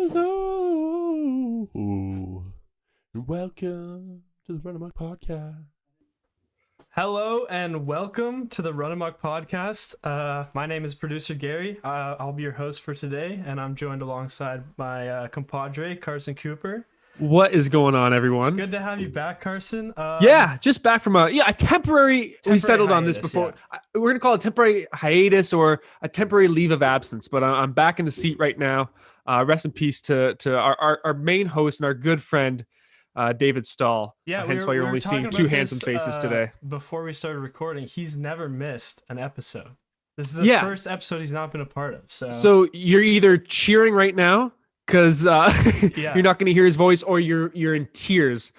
Hello, and welcome to the Run Amok Podcast. Hello and welcome to the Run Amok Podcast. My name is producer Gary. I'll be your host for today, and I'm joined alongside my compadre Carson Cooper. What is going on, everyone? It's good to have you back, Carson. Yeah, just back from a temporary. We settled on this hiatus, before. We're gonna call it a temporary hiatus or a temporary leave of absence. But I'm back in the seat right now. Rest in peace to our main host and our good friend, David Stahl. Yeah, hence why you're only seeing two handsome faces today. Before we started recording, he's never missed an episode. This is the first episode he's not been a part of. So you're either cheering right now because you're not going to hear his voice, or you're in tears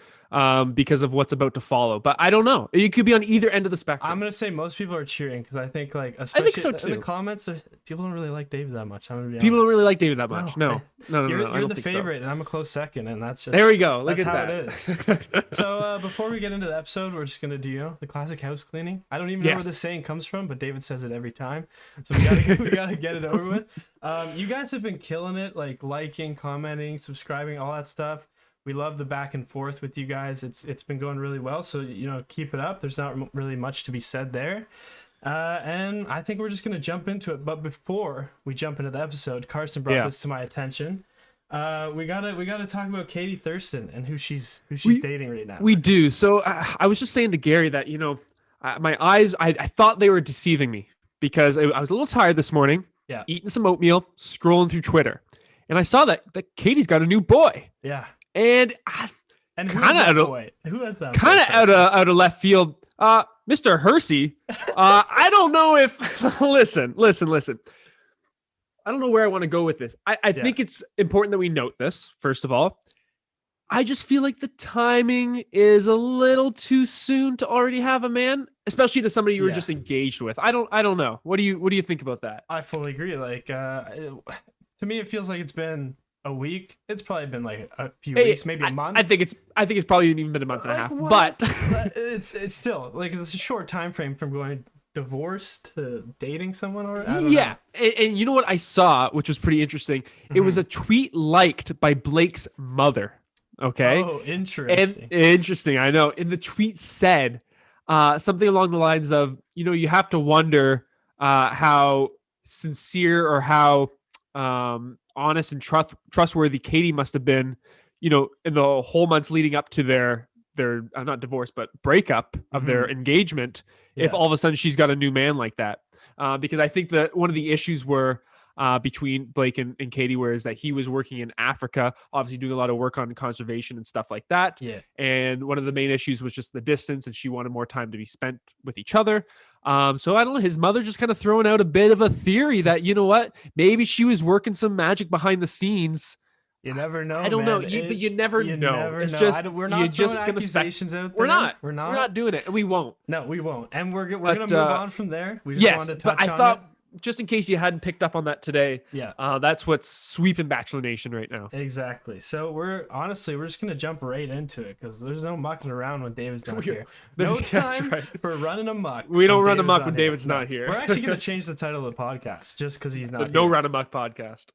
because of what's about to follow. But I don't know. You could be on either end of the spectrum. I'm gonna say most people are cheering because I think, especially so too. in the comments, people don't really like David that much. I'm gonna be honest. People don't really like David that much. No. You're the favorite, and I'm a close second, and that's just there we go. Look that's at how that. it is. So before we get into the episode, we're just gonna do the classic house cleaning. I don't even know where this saying comes from, but David says it every time, so we gotta get it over with. You guys have been killing it, liking, commenting, subscribing, all that stuff. We love the back and forth with you guys. It's been going really well, so keep it up. There's not really much to be said there, and I think we're just gonna jump into it. But before we jump into the episode, Carson brought this to my attention. We gotta talk about Katie Thurston and who she's dating right now. We do. So I was just saying to Gary that my eyes, I thought they were deceiving me because I was a little tired this morning. Yeah, eating some oatmeal, scrolling through Twitter, and I saw that Katie's got a new boy. Yeah. And kind of out of left field, Mr. Hersey. I don't know if listen. I don't know where I want to go with this. I think it's important that we note this. First of all, I just feel like the timing is a little too soon to already have a man, especially to somebody you were just engaged with. I don't know. What do you think about that? I fully agree. To me, it feels like it's been a week. It's probably been a few weeks, maybe a month. I think it's probably even been a month and a half. What? But it's still it's a short time frame from going divorced to dating someone. Or I don't know. And you know what I saw, which was pretty interesting. It was a tweet liked by Blake's mother. Okay. Oh, interesting. And interesting. I know. And the tweet said something along the lines of, you have to wonder how sincere or how honest and trustworthy Katie must have been, in the whole months leading up to their not divorce, but breakup of their engagement. If all of a sudden she's got a new man like that, because I think that one of the issues were between Blake and Katie, whereas that he was working in Africa, obviously doing a lot of work on conservation and stuff like that. Yeah. And one of the main issues was just the distance, and she wanted more time to be spent with each other. So I don't know, his mother just kind of throwing out a bit of a theory that, maybe she was working some magic behind the scenes. You never know. I don't know, but you never know. It's just we're not throwing accusations out there. We're not doing it, and we won't. No, we won't. And we're gonna move on from there. We just wanted to touch but I thought, just in case you hadn't picked up on that today, that's what's sweeping Bachelor Nation right now. Exactly. So we're just gonna jump right into it because there's no mucking around when David's not here. No time for running amok. We don't run amok when David's not here. We're actually gonna change the title of the podcast just because he's not here. No Run Amok podcast.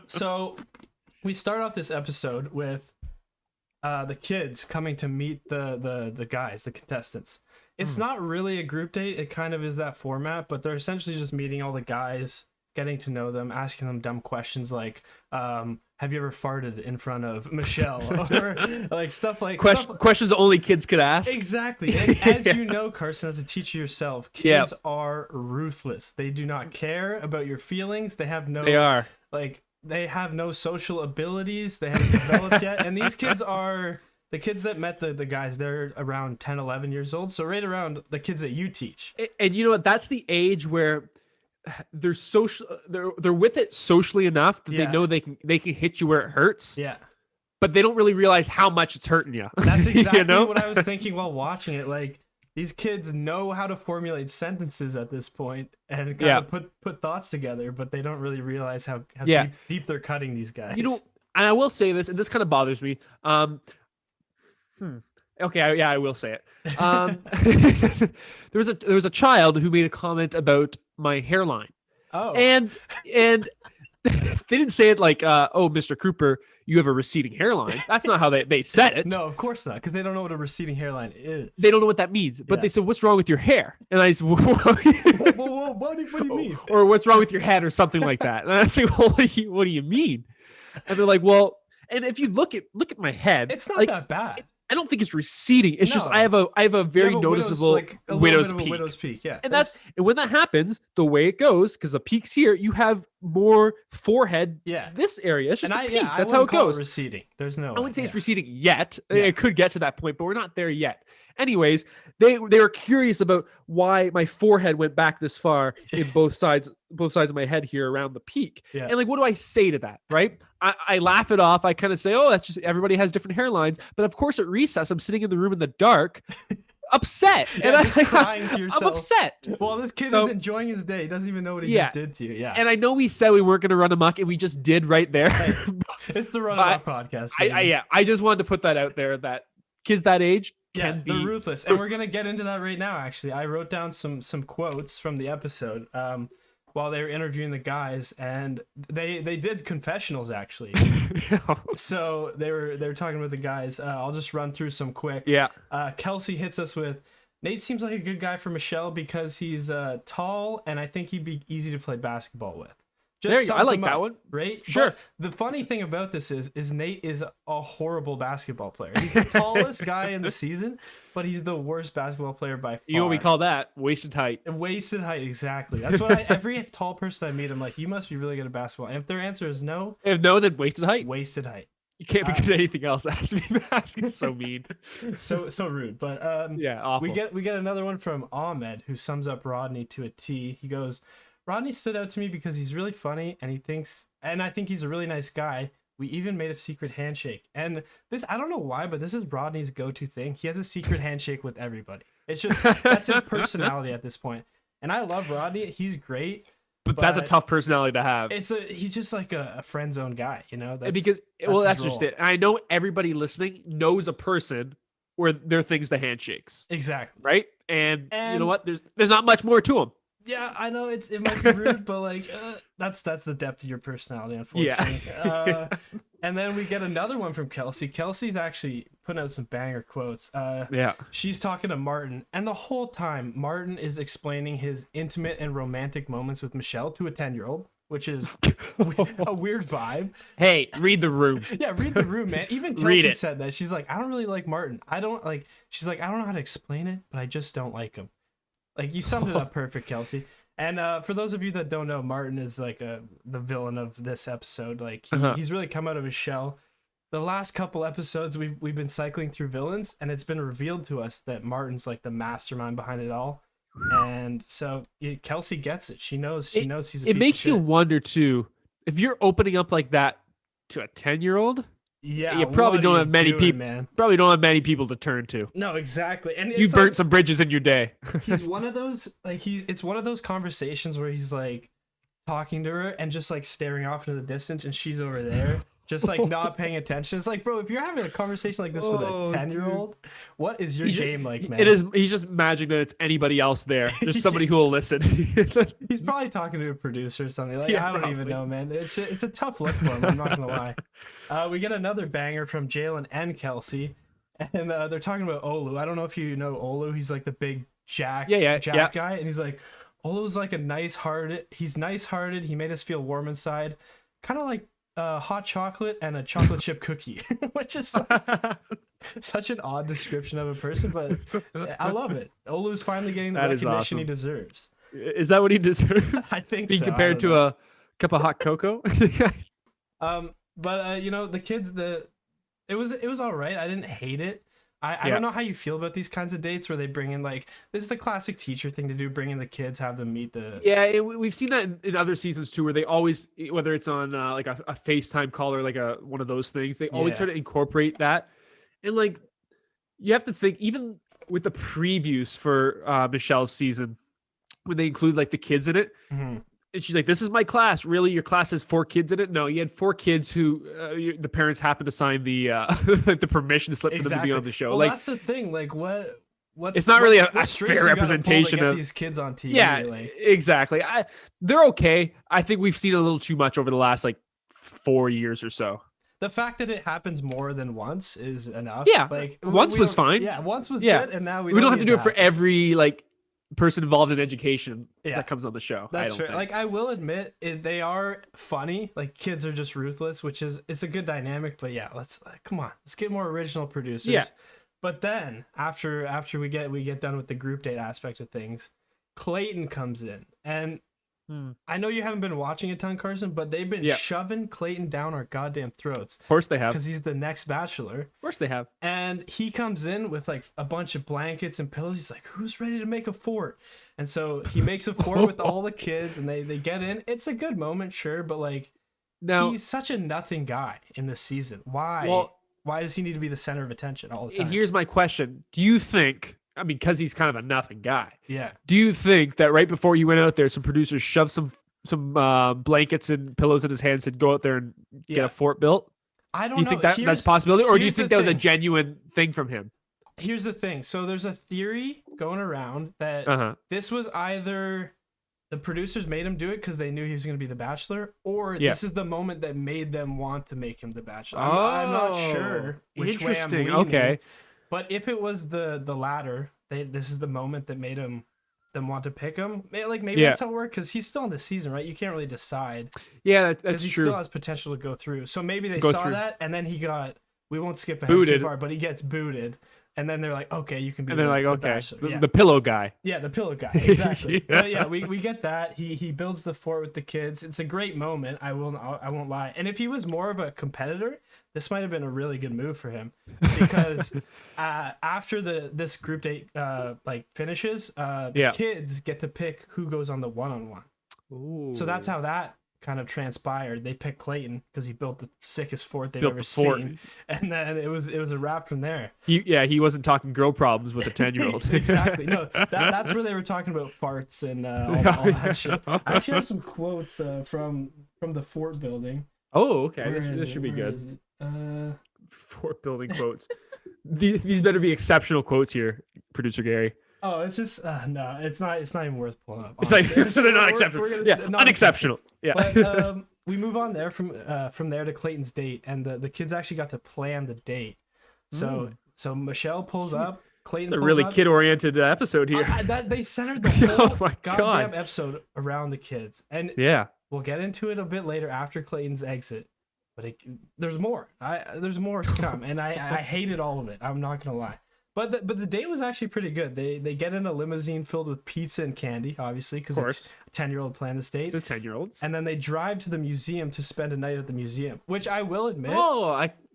So we start off this episode with the kids coming to meet the guys, the contestants. It's not really a group date. It kind of is that format, but they're essentially just meeting all the guys, getting to know them, asking them dumb questions like, have you ever farted in front of Michelle? Or stuff like questions only kids could ask. Exactly. And as you know, Carson, as a teacher yourself, kids are ruthless. They do not care about your feelings. They have no they have no social abilities. They haven't developed yet. And these kids are the kids that met the guys, they're around 10, 11 years old. So right around the kids that you teach. And you know what? That's the age where they're they're with it socially enough that they know they can hit you where it hurts. Yeah. But they don't really realize how much it's hurting you. That's exactly what I was thinking while watching it. These kids know how to formulate sentences at this point and kind of put thoughts together, but they don't really realize how deep they're cutting these guys. And I will say this, and this kind of bothers me. Okay, I will say it. There was a child who made a comment about my hairline. Oh. And they didn't say it like, oh, Mr. Cooper, you have a receding hairline. That's not how they said it. No, of course not, because they don't know what a receding hairline is. They don't know what that means. But they said, what's wrong with your hair? And I said, well, what do you mean? Or what's wrong with your head or something like that. And I said, well, what do you mean? And they're like, well, and if you look at my head, it's not that bad. I don't think it's receding. It's just I have a very noticeable widow's peak. Yeah. And and when that happens, the way it goes, because the peak's here, you have more forehead. Yeah. This area. It's just a peak. That's That's how it goes. Receding. There's no. I wouldn't say it's receding yet. Yeah. It could get to that point, but we're not there yet. Anyways, they were curious about why my forehead went back this far in both sides of my head here around the peak. Yeah. And like, what do I say to that? Right? I laugh it off. I kind of say, oh, that's just everybody has different hairlines. But of course, at recess, I'm sitting in the room in the dark, upset. And I'm just crying to yourself. I'm upset. Well, this kid is enjoying his day. He doesn't even know what he just did to you. Yeah. And I know we said we weren't going to run amok, and we just did right there. Hey, it's the Run Amok podcast. I just wanted to put that out there that kids that age can be they're ruthless. And we're going to get into that right now, actually. I wrote down some quotes from the episode while they were interviewing the guys, and they did confessionals, actually. So they were talking with the guys. I'll just run through some quick. Yeah. Kelsey hits us with, Nate seems like a good guy for Michelle because he's tall, and I think he'd be easy to play basketball with. Just there you go. I like that one. Right? Sure. But the funny thing about this is Nate is a horrible basketball player. He's the tallest guy in the season, but he's the worst basketball player by far. You know what we call that? Wasted height. Wasted height, exactly. That's what every tall person I meet, I'm like, you must be really good at basketball. And if their answer is no. If no, then wasted height. Wasted height. You can't be good at anything else. That has to be basketball. It's so mean. So rude. But yeah, awful. We get another one from Ahmed, who sums up Rodney to a T. He goes, Rodney stood out to me because he's really funny and I think he's a really nice guy. We even made a secret handshake. And this, I don't know why, but this is Rodney's go-to thing. He has a secret handshake with everybody. It's just, that's his personality at this point. And I love Rodney. He's great. But that's a tough personality to have. He's just like a friend zone guy, you know? That's just it. And I know everybody listening knows a person where their thing's the handshakes. Exactly. Right? And you know what? There's not much more to them. Yeah, I know it might be rude, but like that's the depth of your personality, unfortunately. Yeah. And then we get another one from Kelsey. Kelsey's actually putting out some banger quotes. Yeah. She's talking to Martin, and the whole time Martin is explaining his intimate and romantic moments with Michelle to a 10-year-old, which is a weird vibe. Hey, read the room. Yeah, read the room, man. Even Kelsey said that. She's like, I don't really like Martin. She's like, I don't know how to explain it, but I just don't like him. Like, you summed it up perfect, Kelsey. And for those of you that don't know, Martin is like the villain of this episode. Like, he's really come out of his shell. The last couple episodes, we've been cycling through villains, and it's been revealed to us that Martin's like the mastermind behind it all. And so Kelsey gets it. She knows he's a piece of shit. It makes you wonder too, if you're opening up like that to a 10-year-old. Yeah, you probably don't have many people. Man. Probably don't have many people to turn to. No, exactly. And you burnt some bridges in your day. He's one of those it's one of those conversations where he's like talking to her and just like staring off into the distance, and she's over there just like not paying attention. It's like, bro, if you're having a conversation like this with a 10-year-old, what is your game like, man? He's just imagining that it's anybody else there. There's somebody who will listen. He's probably talking to a producer or something. Like, I don't even know, man. It's a tough look for him. I'm not gonna lie. We get another banger from Jalen and Kelsey, and they're talking about Olu. I don't know if you know Olu. He's like the big Jack guy, and he's like, Olu's like he's nice-hearted. He made us feel warm inside, kind of like hot chocolate and a chocolate chip cookie, which is such an odd description of a person, but I love it. Olu's finally getting the recognition he deserves. Is that what he deserves? I think being compared to a cup of hot cocoa. But you know, the kids, it was all right. I didn't hate it. I don't know how you feel about these kinds of dates where they bring in, like, this is the classic teacher thing to do, bring in the kids, have them meet the... Yeah, we've seen that in other seasons too, where they always, whether it's on like a FaceTime call or like one of those things, they always try to incorporate that. And like, you have to think, even with the previews for Michelle's season, when they include like the kids in it, and she's like, this is my class. Really? Your class has 4 kids in it? No, you had 4 kids who the parents happened to sign the the permission slip for them to be on the show. Well, like, that's the thing. Like, what's it's not really a fair representation of these kids on TV. Yeah, like. Exactly. They're okay. I think we've seen a little too much over the last like 4 years or so. The fact that it happens more than once is enough. Yeah, like once was fine. Yeah, once was Yeah. good, and now we don't have to need do it for that. every like person involved in education Yeah. that comes on the show. That's I don't fair. think. Like I will admit, they are funny. Like kids are just ruthless, which is it's a good dynamic. But yeah, let's come on, let's get more original producers. Yeah. But then after we get done with the group date aspect of things, Clayton comes in, and I know you haven't been watching a ton, Carson, but they've been shoving Clayton down our goddamn throats. Of course they have. Because he's the next Bachelor. Of course they have. And he comes in with like a bunch of blankets and pillows. He's like, who's ready to make a fort? And so he makes a fort with all the kids, and they get in. It's a good moment, sure, but like Now, he's such a nothing guy in this season. Why? Why does he need to be the center of attention all the time? and here's my question. Do you think, I mean, because he's kind of a nothing guy, Yeah. do you think that right before you went out there, some producers shoved some blankets and pillows in his hands and go out there and get a fort built? I don't Do you know. think that's a possibility? Or do you here's think the that was a thing. genuine thing from him? Here's the thing. So there's a theory going around that this was either the producers made him do it because they knew he was going to be the Bachelor, or this is the moment that made them want to make him the Bachelor. I'm not sure which way I'm Interesting. leaning. Okay. But if it was the latter, this is the moment that made them want to pick him. Like maybe that's how it worked, because he's still in the season, right? You can't really decide. Yeah, that's Because he true. still has potential to go through. So maybe they Go saw through. that, and then he got. We won't skip ahead Booted. too far, but he gets booted, and then they're like, "Okay, you can be." And they're like, the okay, Bachelor." Yeah. the pillow guy. Yeah, the pillow guy, exactly. Yeah. But yeah, we get that. He builds the fort with the kids. It's a great moment. I won't lie. And if he was more of a competitor, this might have been a really good move for him, because after this group date like finishes, the kids get to pick who goes on the one-on-one. So that's how that kind of transpired. They picked Clayton because he built the sickest fort they've ever seen, and then it was a wrap from there. He wasn't talking girl problems with a 10-year-old. Exactly. No, that's where they were talking about farts and all that shit. I actually have some quotes from the fort building. Oh, okay. Where This is should be Where good. is it? Fort building quotes. These better be exceptional quotes here, producer Gary. Oh, it's just no, it's not even worth pulling up. It's like, honestly. so they're not We're exceptional. gonna- Yeah, not unexceptional. Yeah. But we move on there from there to Clayton's date, and the kids actually got to plan the date. So Michelle pulls up. Clayton It's a pulls really up. kid-oriented episode here. They centered the whole Oh my goddamn God. episode around the kids, and Yeah. we'll get into it a bit later after Clayton's exit. But there's more. There's more to come, and I hated all of it. I'm not gonna lie. But the date was actually pretty good. They get in a limousine filled with pizza and candy, obviously, because a 10-year-old planned the date. It's a 10-year-olds. And then they drive to the museum to spend a night at the museum, which I will admit,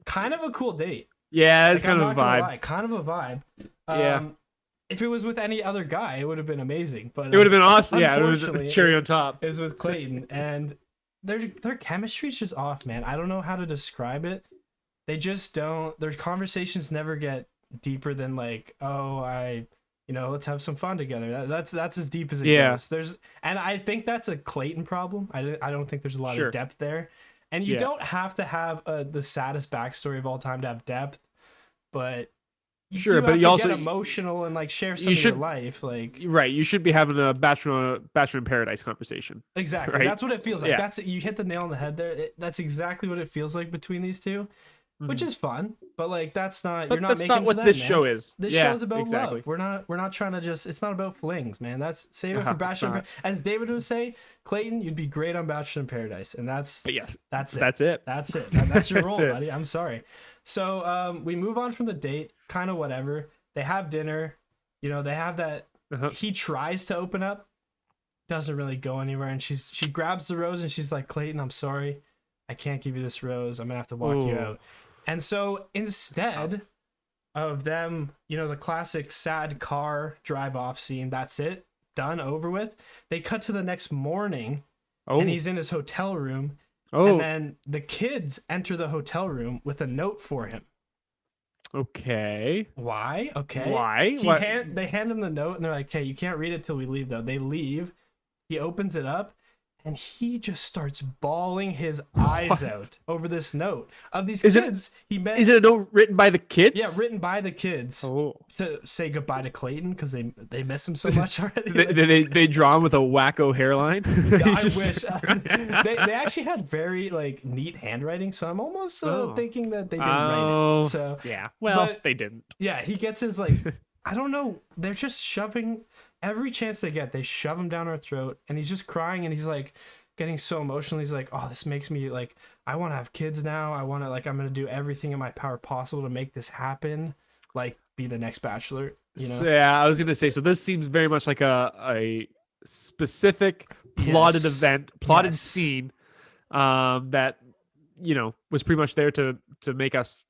kind of a cool date. Yeah, it's Like, kind I'm of a not gonna vibe. lie, kind of a vibe. Yeah. If it was with any other guy, it would have been amazing. But It would have been awesome. Yeah, it was unfortunately, a cherry on top. Is with Clayton, and their chemistry's just off, man. I don't know how to describe it. They just don't. Their conversations never get deeper than like, let's have some fun together. That's as deep as it goes. And I think that's a Clayton problem. I don't think there's a lot of depth there, and you don't have to have the saddest backstory of all time to have depth, but. You do but have you to also get emotional and like share some of your life, like right. You should be having a Bachelor in Paradise conversation. exactly. Right? That's what it feels like. Yeah. You hit the nail on the head there. That's exactly what it feels like between these two, which is fun. But like that's not. You're not that's making not it to what them, this man. show is. This Yeah, show's about exactly. love. We're not trying to just. It's not about flings, man. That's save it for It's Bachelor. not. As David would say, Clayton, you'd be great on Bachelor in Paradise, and that's But yes, that's it. that's it. That's it. That's your role, it. buddy. I'm sorry. So we move on from the date, kind of whatever. They have dinner. They have that. He tries to open up, doesn't really go anywhere, and she grabs the rose and she's like, Clayton, I'm sorry, I can't give you this rose. I'm gonna have to walk you out. And so instead of them, the classic sad car drive off scene, that's it, done, over with. They cut to the next morning, and he's in his hotel room. And then the kids enter the hotel room with a note for him. Okay. Why? Okay. Why? They hand him the note, and they're like, "Okay, you can't read it till we leave." Though they leave, he opens it up, and he just starts bawling his eyes out over this note of these Is kids he met. Is it a note written by the kids? Yeah, written by the kids to say goodbye to Clayton because they miss him so much already. they draw him with a wacko hairline. I wish. They actually had very like neat handwriting, so I'm almost thinking that they didn't write it. So yeah, well, they didn't. Yeah, he gets his like I don't know. They're just shoving every chance they get. They shove him down our throat, and he's just crying, and he's like getting so emotional. He's like, "Oh, this makes me like I want to have kids now. I want to like I'm gonna do everything in my power possible to make this happen. Like be the next Bachelor." You know? So, yeah, I was gonna say. So this seems very much like a specific plotted event, plotted scene, that was pretty much there to make us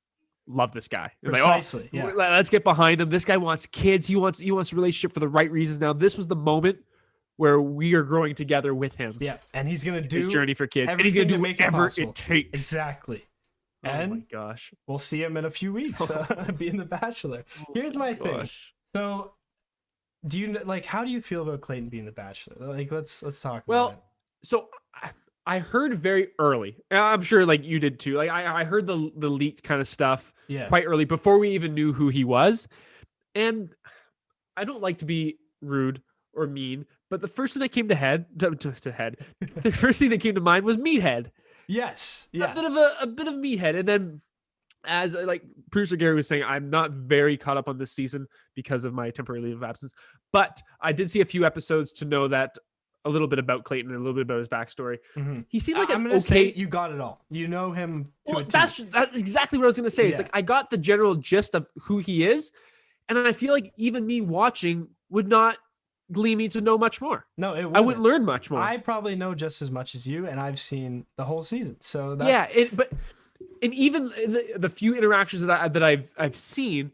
love this guy. Precisely. Like, let's get behind him. This guy wants kids. He wants a relationship for the right reasons. Now, this was the moment where we are growing together with him. Yeah, and he's gonna do his journey for kids, and he's gonna do whatever it takes. Exactly. And oh my gosh, we'll see him in a few weeks being the Bachelor. Here's my thing. So, do you like? How do you feel about Clayton being the Bachelor? Like, let's talk. About it. So I heard very early. I'm sure like you did too. Like I heard the leaked kind of stuff quite early before we even knew who he was. And I don't like to be rude or mean, but the first thing that came the first thing that came to mind was Meathead. Yes. Yeah. A bit of Meathead. And then as like producer Gary was saying, I'm not very caught up on this season because of my temporary leave of absence, but I did see a few episodes to know that a little bit about Clayton and a little bit about his backstory. Mm-hmm. He seemed like you got it all. You know him. That's exactly what I was going to say. Yeah. It's like I got the general gist of who he is, and I feel like even me watching would not lead me to know much more. No, I wouldn't learn much more. I probably know just as much as you, and I've seen the whole season. So that's... and even the few interactions that I've seen.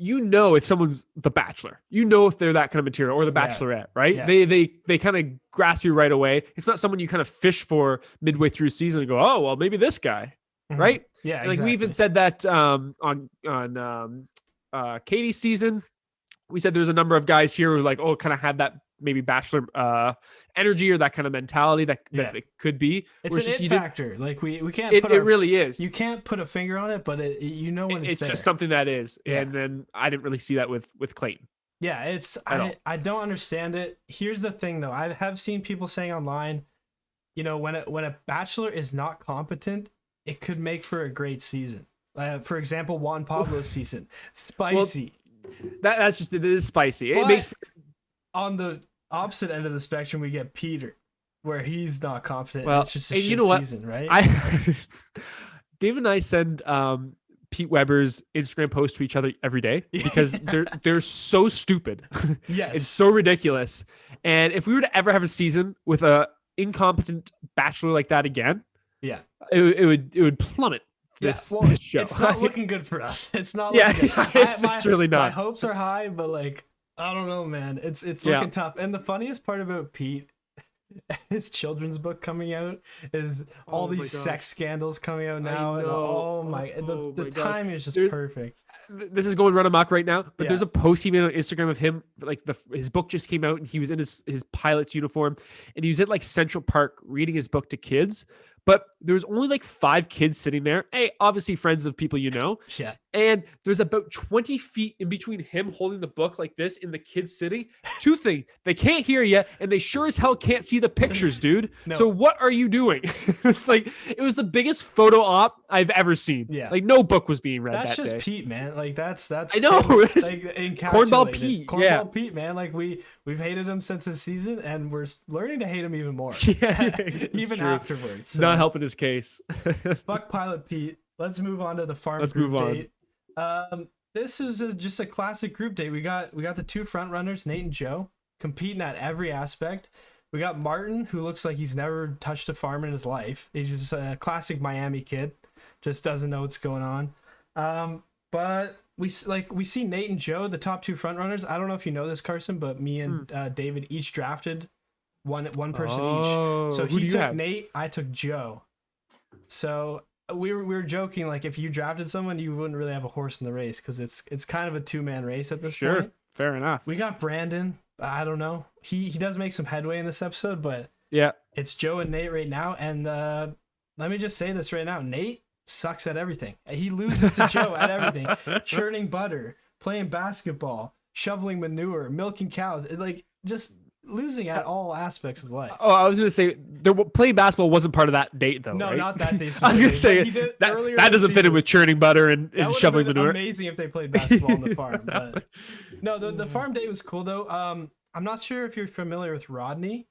If someone's the Bachelor, if they're that kind of material, or the Bachelorette, right? Yeah. They kind of grasp you right away. It's not someone you kind of fish for midway through a season and go, oh, well, maybe this guy, right? Yeah, like we even said that on Katie's season. We said there's a number of guys here who like, kind of had that maybe Bachelor energy or that kind of mentality that it could be. It's an it factor. Like we can't. It really is. You can't put a finger on it, but when it's there. Just something that is. Yeah. And then I didn't really see that with Clayton. Yeah, I don't understand it. Here's the thing though. I have seen people saying online, when a Bachelor is not competent, it could make for a great season. For example, Juan Pablo's season, spicy. Well, it is spicy. But it makes. On the opposite end of the spectrum, we get Peter, where he's not confident. Well, it's just a shit season, right? Dave and I send Pete Weber's Instagram posts to each other every day because they're so stupid. Yes, it's so ridiculous. And if we were to ever have a season with a incompetent Bachelor like that again, it would plummet. This show. It's not looking good for us. It's not. Looking good. It's really not. My hopes are high, but like. I don't know, man. It's looking tough. And the funniest part about Pete, his children's book coming out, is all these sex scandals coming out now. And the timing is just perfect. This is going run amok right now, but there's a post he made on Instagram of him, like his book just came out and he was in his pilot's uniform and he was at like Central Park reading his book to kids. But there's only like 5 kids sitting there. Hey, obviously friends of people you know. Yeah. And there's about 20 feet in between him holding the book like this and the kids sitting. 2 things. They can't hear you, and they sure as hell can't see the pictures, dude. No. So what are you doing? Like, it was the biggest photo op I've ever seen. Yeah. Like, no book was being read that's that day. That's just Pete, man. Like, that's I know. Like, Cornball Pete. Cornball Pete, man. Like, we've hated him since his season, and we're learning to hate him even more. Even true. Afterwards. So. Not helping his case. Fuck Pilot Pete. Let's move on to the farm group date. This is just a classic group date. We got the 2 front runners, Nate and Joe, competing at every aspect. We got Martin, who looks like he's never touched a farm in his life. He's just a classic Miami kid, just doesn't know what's going on. But we see Nate and Joe, the top 2 front runners. I don't know if you know this, Carson, but me and David each drafted one person each. So he took Nate, I took Joe. So we were joking, like if you drafted someone, you wouldn't really have a horse in the race because it's kind of a 2-man race at this point. Fair enough. We got Brandon. I don't know. He does make some headway in this episode, but Yeah. It's Joe and Nate right now, and let me just say this right now: Nate sucks at everything. He loses to Joe at everything: churning butter, playing basketball, shoveling manure, milking cows. Like just losing at all aspects of life. Oh, I was gonna say playing basketball wasn't part of that date though. No, right? not that date. I was gonna say that doesn't fit in with churning butter and shoveling manure. Amazing if they played basketball on the farm. But no, the farm date was cool though. I'm not sure if you're familiar with Rodney,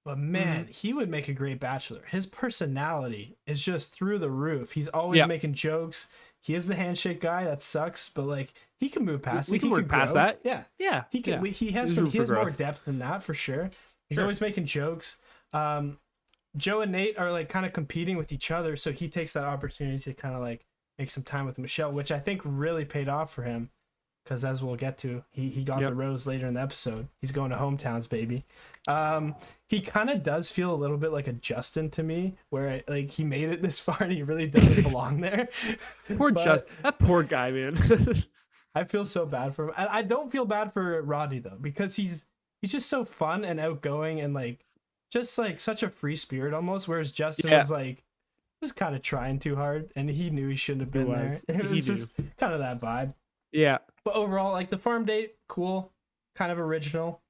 but man, he would make a great bachelor. His personality is just through the roof. He's always making jokes. He is the handshake guy. That sucks, but like he can move past it. We can work past that. Yeah, yeah. He can. Yeah. He has more depth than that for sure. He's always making jokes. Joe and Nate are like kind of competing with each other, so he takes that opportunity to kind of like make some time with Michelle, which I think really paid off for him. Because as we'll get to, he got the rose later in the episode. He's going to hometowns, baby. He kind of does feel a little bit like a Justin to me, where like he made it this far and he really doesn't belong there. Poor Justin, that poor guy, man. I feel so bad for him. I don't feel bad for Rodney though, because he's just so fun and outgoing and like just like such a free spirit almost. Whereas Justin was like just kind of trying too hard, and he knew he shouldn't have been there. It was just kind of that vibe. Yeah. But overall, like the farm date, cool, kind of original.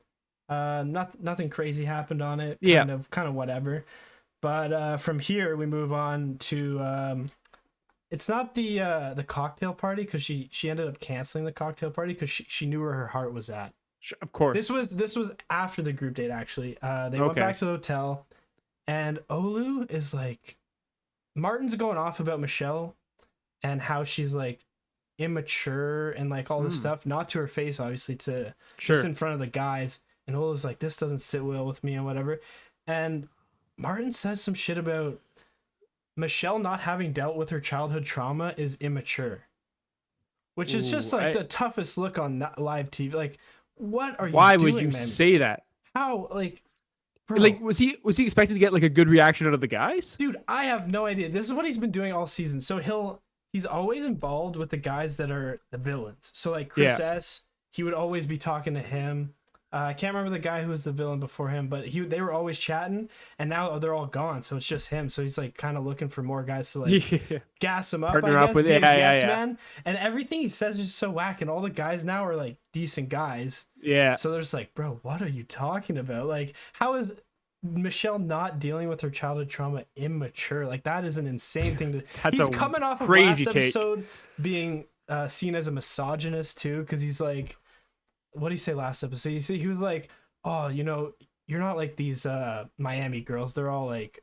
Nothing crazy happened on it. Kind of whatever. But from here we move on to it's not the cocktail party, because she ended up canceling the cocktail party because she knew where her heart was at. Of course. This was after the group date actually. They went back to the hotel, and Olu is like, Martin's going off about Michelle and how she's like immature and like all this stuff, not to her face obviously, to just in front of the guys. And Ola's like, this doesn't sit well with me and whatever. And Martin says some shit about Michelle not having dealt with her childhood trauma is immature, which is just like the toughest look on that live TV. Like, what are you Why doing, would you man? say that? How, like, bro. Like, was he expecting to get like a good reaction out of the guys? Dude, I have no idea. This is what he's been doing all season. So he's always involved with the guys that are the villains. So like Chris S, he would always be talking to him. I can't remember the guy who was the villain before him, but they were always chatting, and now they're all gone, so it's just him. So he's like kind of looking for more guys to like gas him up, partner I guess, up with. Man. And everything he says is just so whack, and all the guys now are like decent guys. Yeah. So they're just like, bro, what are you talking about? Like, how is Michelle not dealing with her childhood trauma immature? Like, that is an insane thing to. He's coming off of last episode being seen as a misogynist too, because he's like, what did he say last episode? You see, he was like, oh, you know, you're not like these Miami girls. They're all like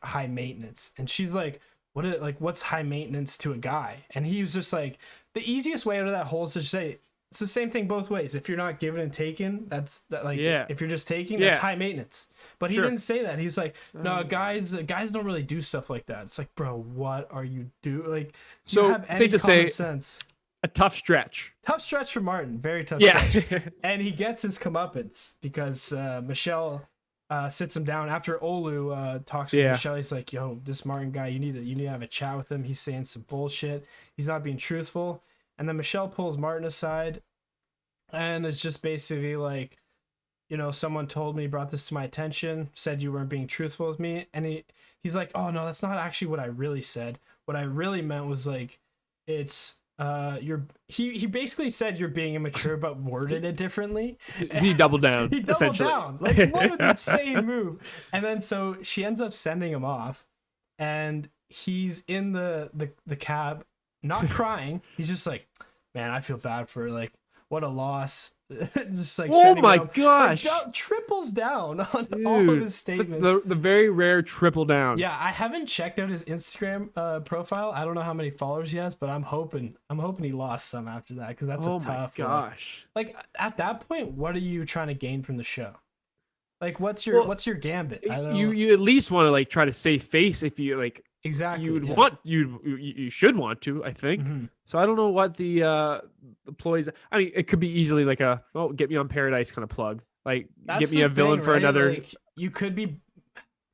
high maintenance. And she's like, what's high maintenance to a guy? And he was just like, the easiest way out of that hole is to say it's the same thing both ways. If you're not giving and taking, if you're just taking, that's high maintenance. But he didn't say that. He's like, no, guys don't really do stuff like that. It's like, bro, what are you doing? Like, so you have any safe to say, sense? A tough stretch. Tough stretch for Martin. Very tough stretch. And he gets his comeuppance because Michelle sits him down after Olu talks with Michelle. He's like, yo, this Martin guy, you need to have a chat with him. He's saying some bullshit. He's not being truthful. And then Michelle pulls Martin aside and it's just basically like, you know, someone told me, brought this to my attention, said you weren't being truthful with me. And he's like, oh no, that's not actually what I really said. What I really meant was like, it's he basically said you're being immature but worded it differently. He doubled down. He doubled down. Like, what an insane move. And then so she ends up sending him off, and he's in the cab, not crying. He's just like, man, I feel bad for her. Like, what a loss. Just like, oh my gosh, like, triples down on all of his statements. The very rare triple down. Yeah, I haven't checked out his Instagram profile. I don't know how many followers he has, but I'm hoping he lost some after that, because that's a tough. Oh my gosh. Like, at that point, what are you trying to gain from the show? Like, what's your gambit? I don't know. You at least want to like try to save face if you like. Exactly. You would want you should want to, I think. Mm-hmm. So I don't know what the ploys. I mean, it could be easily like get me on Paradise kind of plug. Like, get me a villain for another. Like, you could be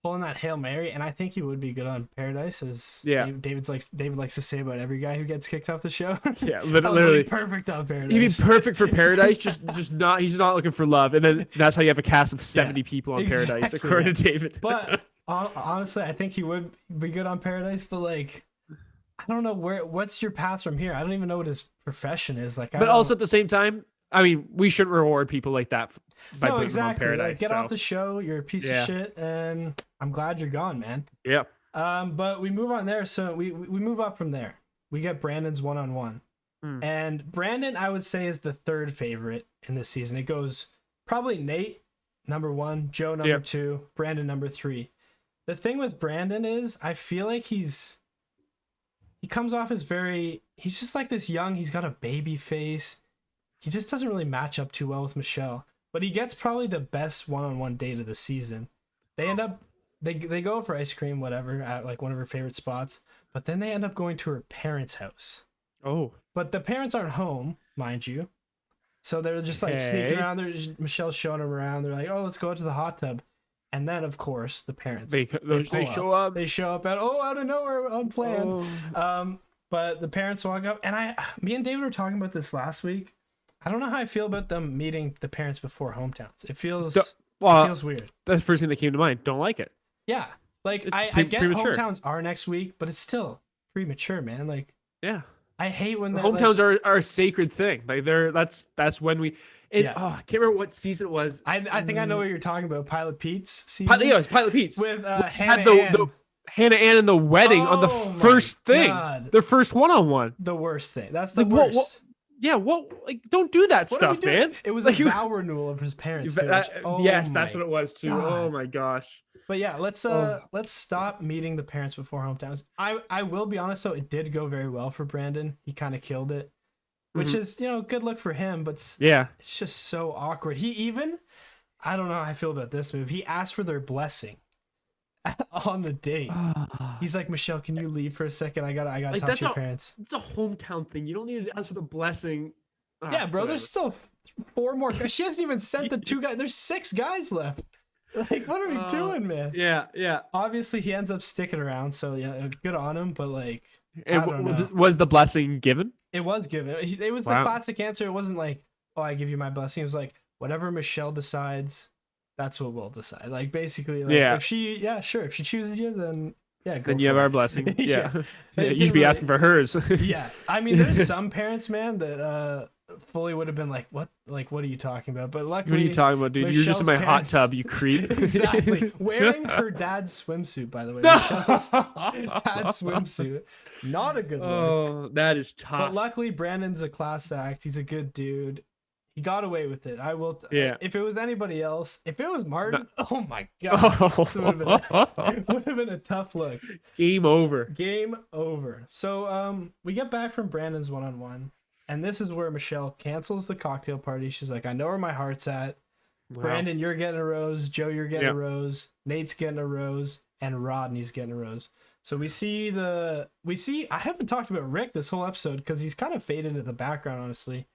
pulling that Hail Mary, and I think he would be good on Paradise, as David likes to say about every guy who gets kicked off the show. Yeah, literally perfect on Paradise. He'd be perfect for Paradise, just not. He's not looking for love, and then that's how you have a cast of 70 people on Paradise, according to David. But honestly, I think he would be good on Paradise. But like, I don't know what's your path from here. I don't even know what his profession is. Like, but also at the same time, I mean, we shouldn't reward people like that by putting them on Paradise. Like, get off the show. You're a piece of shit, and I'm glad you're gone, man. Yeah. But we move on there. So we move up from there. We get Brandon's one-on-one. And Brandon, I would say, is the third favorite in this season. It goes probably Nate, number 1, Joe, number 2, Brandon, number 3. The thing with Brandon is I feel like he comes off as he's just like this young, he's got a baby face. He just doesn't really match up too well with Michelle. But he gets probably the best one-on-one date of the season. They end up, they go for ice cream, whatever, at like one of her favorite spots. But then they end up going to her parents' house. Oh. But the parents aren't home, mind you. So they're just like sneaking around. Michelle's showing them around. They're like, oh, let's go out to the hot tub. And then, of course, the parents. They show up. They show up out of nowhere, unplanned. Oh. But the parents walk up. And me and David were talking about this last week. I don't know how I feel about them meeting the parents before hometowns. It feels weird. That's the first thing that came to mind. Don't like it. Yeah. Like, I get premature. Hometowns are next week, but it's still premature, man. Like, yeah. I hate when hometowns are a sacred thing. Like that's when we. I can't remember what season it was. I think I know what you're talking about. Pilot Pete's season. It was Pilot Pete's with Hannah Ann. Hannah Ann and the wedding on the first thing. God. Their first one-on-one. The worst thing. That's the worst. Like, don't do that stuff, man. It was like a vow renewal of his parents. Yes, that's what it was too. God. Oh my gosh. But yeah, let's stop meeting the parents before hometowns. I will be honest though, it did go very well for Brandon. He kind of killed it, which is, good luck for him. But it's just so awkward. I don't know how I feel about this move. He asked for their blessing on the date. He's like, Michelle, can you leave for a second? I gotta talk to your parents. It's a hometown thing. You don't need to ask for the blessing. Yeah, bro. Whatever. There's still 4 more. She hasn't even sent the 2 guys. There's 6 guys left. Like, what are we doing, man? Yeah. Obviously, he ends up sticking around, so yeah, good on him. But like, was the blessing given? It was given. It was the classic answer. It wasn't like, oh, I give you my blessing. It was like, whatever Michelle decides, that's what we'll decide. Like, basically, like, if she chooses you, then yeah, go then you have our blessing. Yeah. You should be asking for hers. Yeah, I mean, there's some parents, man, that fully would have been like, what are you talking about? But luckily, what are you talking about, dude? You're just in my hot tub, you creep. Exactly. Wearing her dad's swimsuit, by the way. Michelle's dad's swimsuit. Not a good look. Oh, that is tough. But luckily, Brandon's a class act. He's a good dude. He got away with it. I will. If it was anybody else, if it was Martin, oh my god, it would have been a tough look. Game over. So we get back from Brandon's one-on-one. And this is where Michelle cancels the cocktail party. She's like, I know where my heart's at. Wow. Brandon, you're getting a rose. Joe, you're getting a rose. Nate's getting a rose. And Rodney's getting a rose. So we see I haven't talked about Rick this whole episode because he's kind of faded into the background, honestly.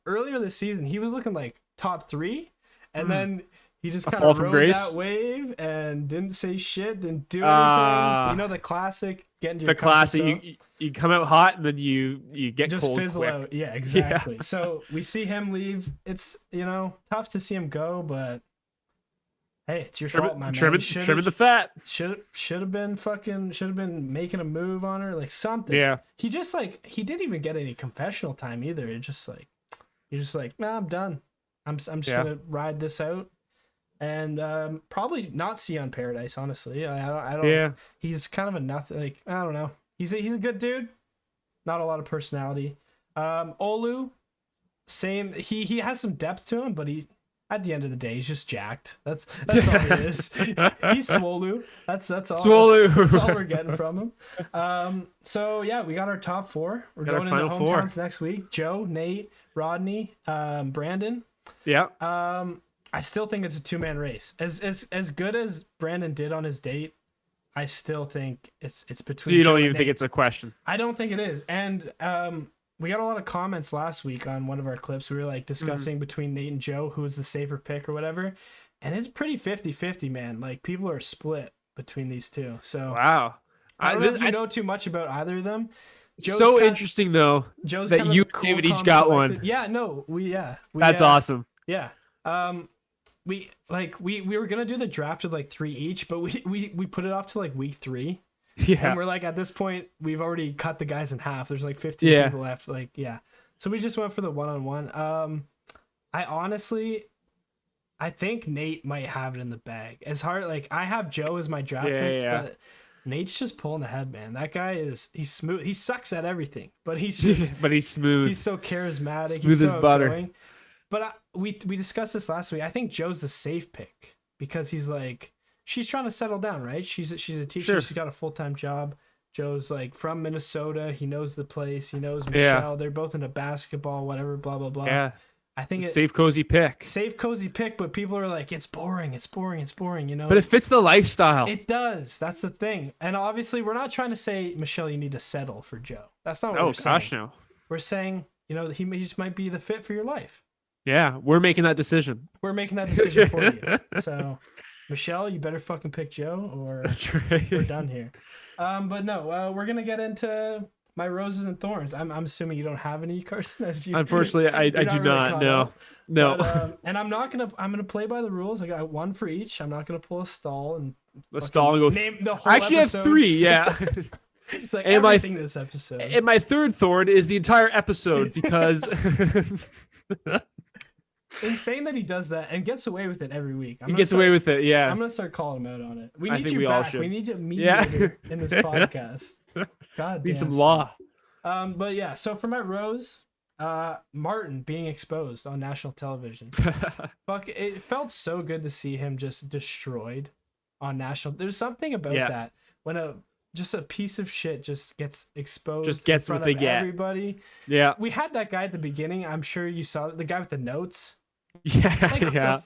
Earlier this season, he was looking like top 3. And then he just kind of rode that wave and didn't say shit, didn't do anything. The classic getting your classic. You come out hot and then you get just cold fizzle quick. Out. Yeah, exactly. Yeah. So we see him leave. It's tough to see him go, but hey, it's your fault, my man. Trimming the fat. Should have been making a move on her, like something. Yeah. He didn't even get any confessional time either. It's just like you're just like, nah, I'm done. I'm just gonna ride this out. And probably not see on Paradise, honestly. I don't. Yeah. He's kind of a nothing. Like, I don't know. He's a good dude. Not a lot of personality. Olu, same. He has some depth to him, but at the end of the day, he's just jacked. That's all he is. He's Swolu. That's all. Swolu. That's all we're getting from him. So yeah, we got our top 4. We're going into hometowns next week. Joe, Nate, Rodney, Brandon. Yeah. I still think it's a 2-man race. As good as Brandon did on his date, I still think it's between. So you don't Joe even and think Nate. it's a question? I don't think it is. And we got a lot of comments last week on one of our clips. We were like discussing between Nate and Joe who was the safer pick or whatever. And it's pretty 50-50, man. Like, people are split between these two. So Wow. I don't know if you know too much about either of them. So interesting though that you and David each got one. Yeah, no, That's awesome. Yeah. We were gonna do the draft with like 3 each, but we put it off to like week 3. Yeah. And we're like, at this point, we've already cut the guys in half. There's like 15 people left. Like, yeah. So we just went for the one-on-one. I think Nate might have it in the bag. As hard, like, I have Joe as my draft pick, but Nate's just pulling ahead, man. That guy he's smooth. He sucks at everything, but he's just but he's smooth. He's so charismatic. Smooth as butter. Outgoing. But we discussed this last week. I think Joe's the safe pick because he's like, she's trying to settle down, right? She's a teacher. Sure. She's got a full-time job. Joe's like from Minnesota. He knows the place. He knows Michelle. They're both into basketball, whatever, blah, blah, blah. Yeah. I think it's safe, cozy pick. Safe, cozy pick, but people are like, it's boring, you know? But it fits the lifestyle. It does. That's the thing. And obviously, we're not trying to say, Michelle, you need to settle for Joe. That's not what we're saying. Oh, gosh, no. We're saying, you know, he just might be the fit for your life. Yeah, we're making that decision. We're making that decision for you. So, Michelle, you better fucking pick Joe or that's right. We're done here. But no, we're going to get into my roses and thorns. I'm assuming you don't have any, Carson. Unfortunately, I do not. No. But, and I'm gonna play by the rules. I got 1 for each. I'm not gonna pull a stall and go. Name the whole actually, episode. I have 3. Yeah. It's like and everything this episode. And my third thorn is the entire episode because. Insane that he does that and gets away with it every week. He gets away with it, yeah. I'm gonna start calling him out on it. We need you back. We need you mediator in this podcast. God, need some law. But yeah. So for my rose, Martin being exposed on national television. Fuck, it felt so good to see him just destroyed on national. There's something about that when just a piece of shit just gets exposed. Just gets in front what of they get. Everybody. Yeah. We had that guy at the beginning. I'm sure you saw the guy with the notes. Yeah, like, yeah.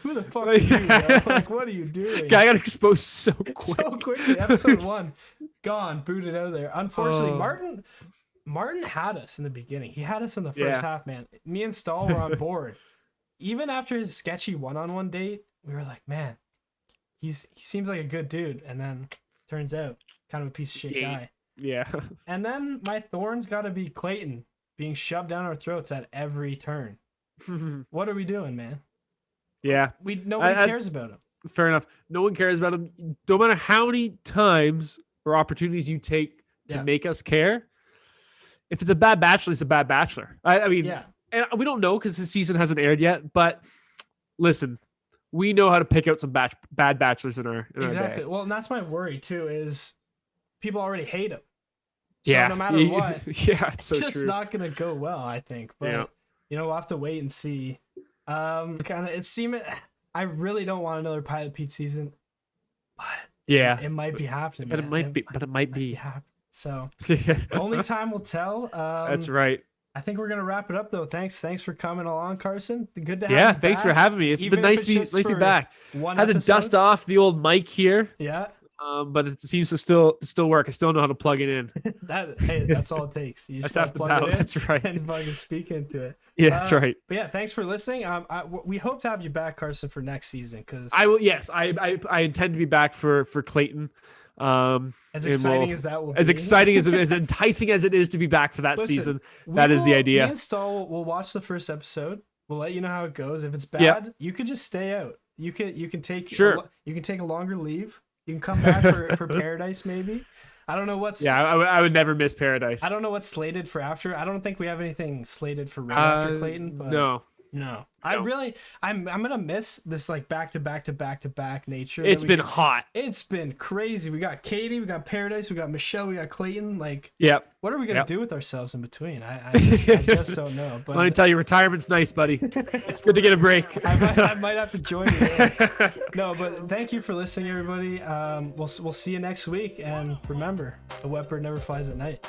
Who the fuck are you, bro? Like, what are you doing? Guy got exposed so quickly. Episode 1, gone, booted out of there. Unfortunately, Martin had us in the beginning. He had us in the first half, man. Me and Stahl were on board. Even after his sketchy one-on-one date, we were like, man, he seems like a good dude. And then turns out, kind of a piece of shit guy. Yeah. And then my thorns got to be Clayton being shoved down our throats at every turn. What are we doing, man? Yeah. Nobody cares about him. Fair enough. No one cares about him. No matter how many times or opportunities you take to make us care, if it's a bad bachelor, it's a bad bachelor. I mean, and we don't know because the season hasn't aired yet, but listen, we know how to pick out some bad bachelors in our exactly. day. Well, and that's my worry too, is people already hate him. So no matter what, it's so just true. Not gonna go well, I think. But you know, we'll have to wait and see. I really don't want another Pilot Pete season, but it might be happening. But it might be. So only time will tell. That's right. I think we're gonna wrap it up though. Thanks for coming along, Carson. Good to have you thanks back. for having me. It's been nice to be back. Had to dust off the old mic here. Yeah. But it seems to still work. I still know how to plug it in. That's all it takes. You just have to plug it in. That's right. And fucking speak into it. Yeah, that's right. But yeah, thanks for listening. We hope to have you back, Carson, for next season. Because I will. Yes, I intend to be back for Clayton. As exciting as that will be. As exciting as enticing as it is to be back for that season. That is the idea. Me and Stahl will watch the first episode. We'll let you know how it goes. If it's bad, you could just stay out. You can take you can take a longer leave. You can come back for Paradise, maybe. I don't know what's. Yeah, I would never miss Paradise. I don't know what's slated for after. I don't think we have anything slated for right after Clayton. But No. I'm gonna miss this like back to back nature. It's been hot. It's been crazy. We got Katie, we got Paradise, we got Michelle, we got Clayton. Like, what are we gonna do with ourselves in between? I just don't know. But let me tell you, retirement's nice, buddy. It's good to get a break. I might have to join you. No, but thank you for listening, everybody. We'll see you next week, and remember, a wet bird never flies at night.